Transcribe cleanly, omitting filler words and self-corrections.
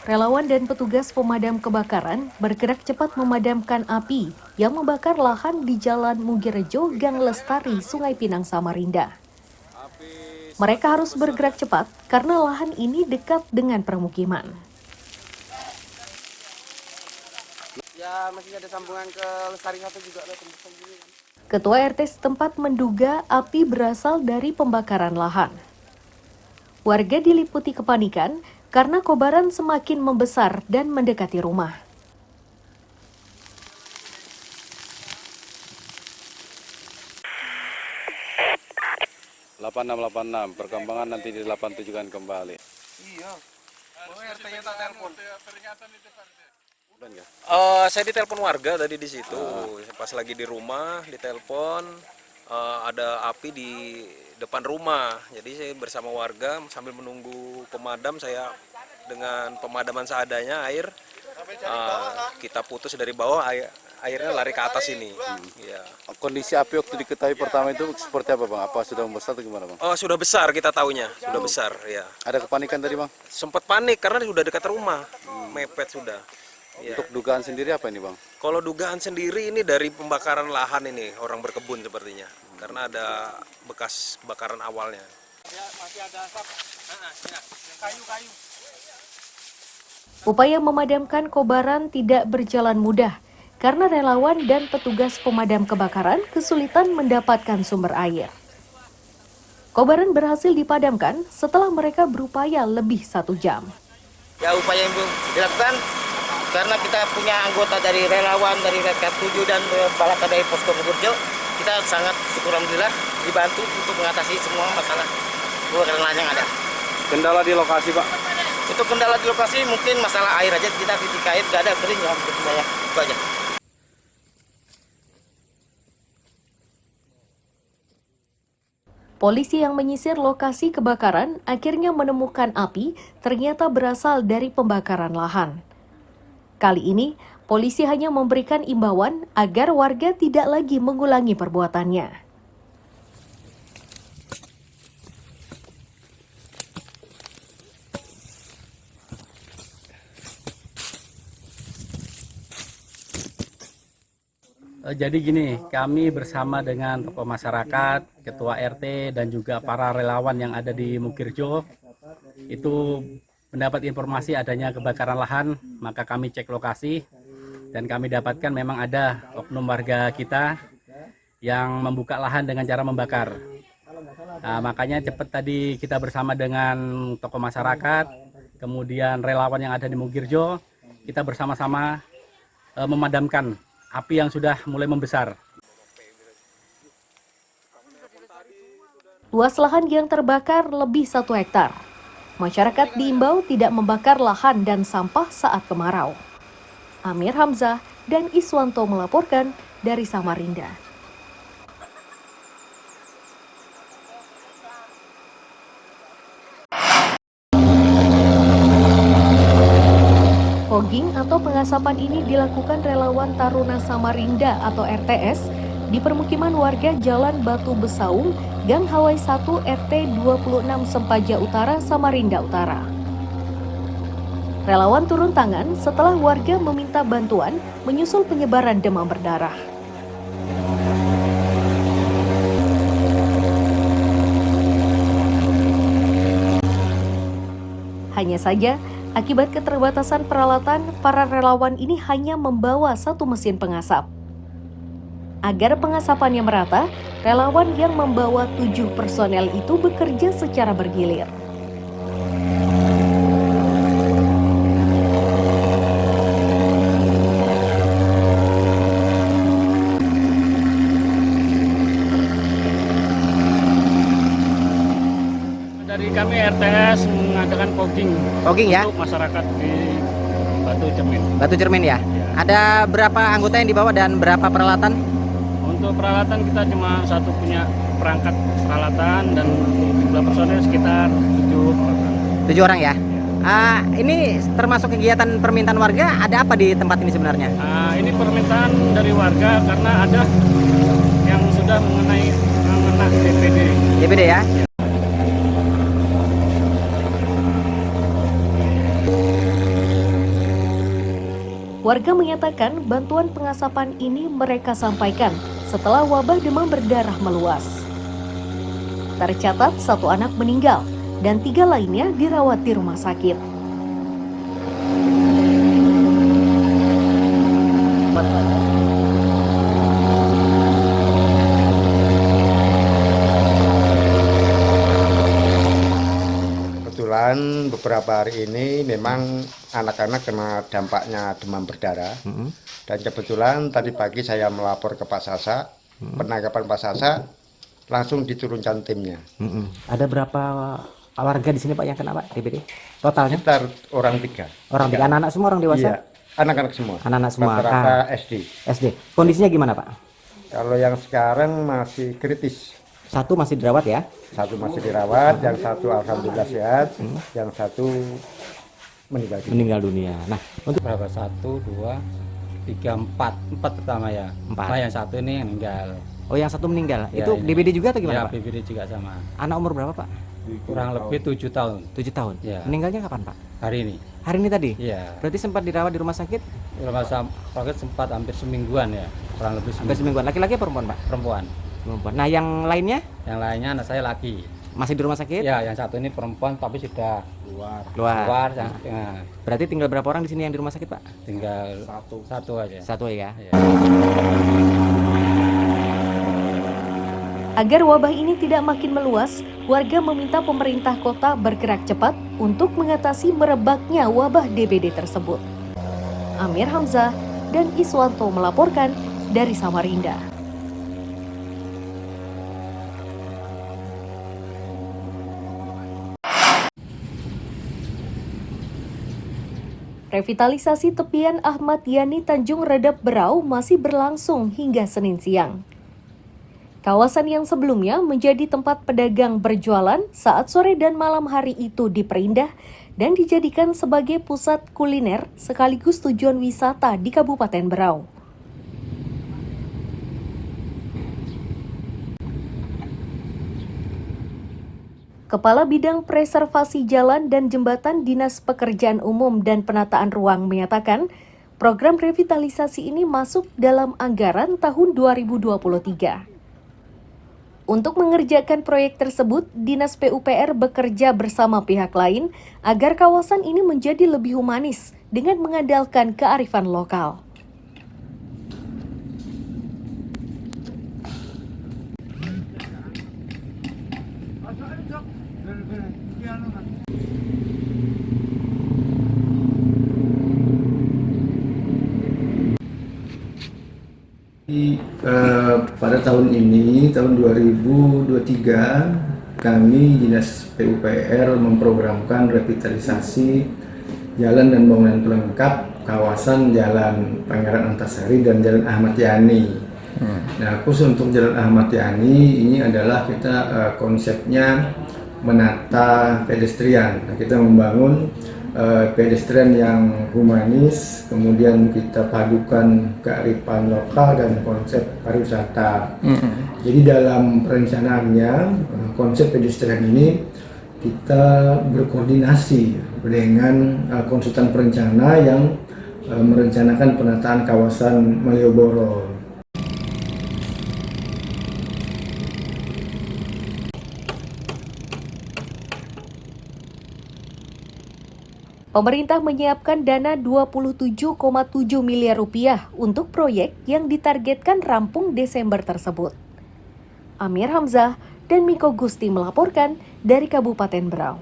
Relawan dan petugas pemadam kebakaran bergerak cepat memadamkan api yang membakar lahan di Jalan Mugirejo, Gang Lestari, Sungai Pinang, Samarinda. Mereka harus bergerak cepat karena lahan ini dekat dengan permukiman. Ya, masih ada sambungan ke Lestari satu juga ada tembusan gini. Ketua RT setempat menduga api berasal dari pembakaran lahan. Warga diliputi kepanikan karena kobaran semakin membesar dan mendekati rumah. ...8686, perkembangan nanti di 87 kan kembali. Iya. Oh, RT-nya tak telepon. Saya ditelepon warga tadi di situ. Pas lagi di rumah ditelepon ada api di depan rumah. Jadi saya bersama warga sambil menunggu pemadam, saya dengan pemadaman seadanya air kita putus dari bawah, airnya lari ke atas ini. Ya. Kondisi api waktu diketahui pertama itu seperti apa, Bang? Apa sudah membesar atau gimana, Bang? Oh, sudah besar, kita taunya sudah besar, ya. Ada kepanikan tadi, Bang? Sempat panik karena sudah dekat rumah, mepet sudah. Ya. Untuk dugaan sendiri apa ini, Bang? Kalau dugaan sendiri ini dari pembakaran lahan ini, orang berkebun sepertinya. Karena ada bekas bakaran awalnya. Ya, masih ada asap. Kayu-kayu. Upaya memadamkan kobaran tidak berjalan mudah karena relawan dan petugas pemadam kebakaran kesulitan mendapatkan sumber air. Kobaran berhasil dipadamkan setelah mereka berupaya lebih 1 jam. Ya, upaya yang dilakukan karena kita punya anggota dari relawan dari Rekat 7 dan Balaka dari Posko Mugirejo, kita sangat syukur alhamdulillah dibantu untuk mengatasi semua masalah kebakaran lahan yang ada. Kendala di lokasi, Pak? Untuk kendala di lokasi mungkin masalah air aja, kita titik air nggak ada, kering ya, sebenarnya itu aja. Polisi yang menyisir lokasi kebakaran akhirnya menemukan api ternyata berasal dari pembakaran lahan. Kali ini, polisi hanya memberikan imbauan agar warga tidak lagi mengulangi perbuatannya. Jadi gini, kami bersama dengan tokoh masyarakat, ketua RT, dan juga para relawan yang ada di Mugirejo, itu mendapat informasi adanya kebakaran lahan, maka kami cek lokasi, dan kami dapatkan memang ada oknum warga kita yang membuka lahan dengan cara membakar. Nah, makanya cepat tadi kita bersama dengan tokoh masyarakat, kemudian relawan yang ada di Mugirejo, kita bersama-sama memadamkan api yang sudah mulai membesar. Luas lahan yang terbakar lebih 1 hektar. Masyarakat diimbau tidak membakar lahan dan sampah saat kemarau. Amir Hamzah dan Iswanto melaporkan dari Samarinda. Fogging atau pengasapan ini dilakukan relawan Taruna Samarinda atau RTS di permukiman warga Jalan Batu Besaung, Gang Hawai 1 RT 26 Sempaja Utara, Samarinda Utara. Relawan turun tangan setelah warga meminta bantuan menyusul penyebaran demam berdarah. Hanya saja, akibat keterbatasan peralatan, para relawan ini hanya membawa 1 mesin pengasap. Agar pengasapannya merata, relawan yang membawa 7 personel itu bekerja secara bergilir. Dari kami RTS mengadakan fogging ya? untuk masyarakat di Batu Cermin. Batu Cermin ya? Ada berapa anggota yang dibawa dan berapa peralatan? Untuk peralatan kita cuma 1 punya perangkat peralatan dan jumlah personel sekitar 7 orang ya? Ini termasuk kegiatan permintaan warga, ada apa di tempat ini sebenarnya? Ini permintaan dari warga karena ada yang sudah mengena DPD. DPD ya? Warga menyatakan bantuan pengasapan ini mereka sampaikan setelah wabah demam berdarah meluas. Tercatat 1 anak meninggal dan 3 lainnya dirawat di rumah sakit. Kebetulan beberapa hari ini memang anak-anak kena dampaknya demam berdarah. Dan kebetulan tadi pagi saya melapor ke Pak Sasa, penangkapan Pak Sasa, langsung diturunkan timnya. Ada berapa warga di sini Pak yang kena Pak DBD? Totalnya? Sekitar orang 3. Orang 3, anak-anak semua, orang dewasa? Iya, anak-anak semua. Anak-anak semua. Rata-rata SD. SD. Kondisinya gimana Pak? Kalau yang sekarang masih kritis. 1 masih dirawat ya? 1 masih dirawat, yang 1 alhamdulillah sehat, yang 1 meninggal dunia. Nah, untuk Berapa? 1, 2, 3, 4. 4 pertama ya. 4. Nah, yang 1 ini yang meninggal. Oh, yang 1 meninggal. Ya, Itu ini. DBD juga atau Ya, gimana Pak? BBD juga sama. Anak umur berapa Pak? Kurang lebih 7 tahun 7 tahun. Ya. Meninggalnya kapan Pak? hari ini. Hari ini tadi? Iya. Berarti sempat dirawat di rumah sakit? Rumah sakit sempat hampir semingguan ya. Kurang lebih Sampai semingguan. Laki-laki atau perempuan Pak? perempuan. Perempuan. Nah, yang lainnya Yang lainnya anak saya laki. masih di rumah sakit? Ya, yang 1 ini perempuan tapi sudah Keluar. ya, Berarti tinggal berapa orang di sini yang di rumah sakit Pak? tinggal satu aja. 1 ya. Ya. Agar wabah ini tidak makin meluas, warga meminta pemerintah kota bergerak cepat untuk mengatasi merebaknya wabah DBD tersebut. Amir Hamzah dan Iswanto melaporkan dari Samarinda. Revitalisasi tepian Ahmad Yani Tanjung Redap Berau masih berlangsung hingga Senin siang. Kawasan yang sebelumnya menjadi tempat pedagang berjualan saat sore dan malam hari itu diperindah dan dijadikan sebagai pusat kuliner sekaligus tujuan wisata di Kabupaten Berau. Kepala Bidang Preservasi Jalan dan Jembatan Dinas Pekerjaan Umum dan Penataan Ruang menyatakan, program revitalisasi ini masuk dalam anggaran tahun 2023. Untuk mengerjakan proyek tersebut, Dinas PUPR bekerja bersama pihak lain agar kawasan ini menjadi lebih humanis dengan mengandalkan kearifan lokal. Pada tahun ini, tahun 2023, kami Dinas PUPR memprogramkan revitalisasi jalan dan bangunan pelengkap kawasan Jalan Pangeran Antasari dan Jalan Ahmad Yani. Nah, khusus untuk Jalan Ahmad Yani ini adalah kita konsepnya menata pedestrian. Nah, kita membangun pedestrian yang humanis, kemudian kita padukan kearifan lokal dan konsep pariwisata. Jadi dalam perencanaannya konsep pedestrian ini kita berkoordinasi dengan konsultan perencana yang merencanakan penataan kawasan Malioboro. Pemerintah menyiapkan dana 27,7 miliar rupiah untuk proyek yang ditargetkan rampung Desember tersebut. Amir Hamzah dan Miko Gusti melaporkan dari Kabupaten Berau.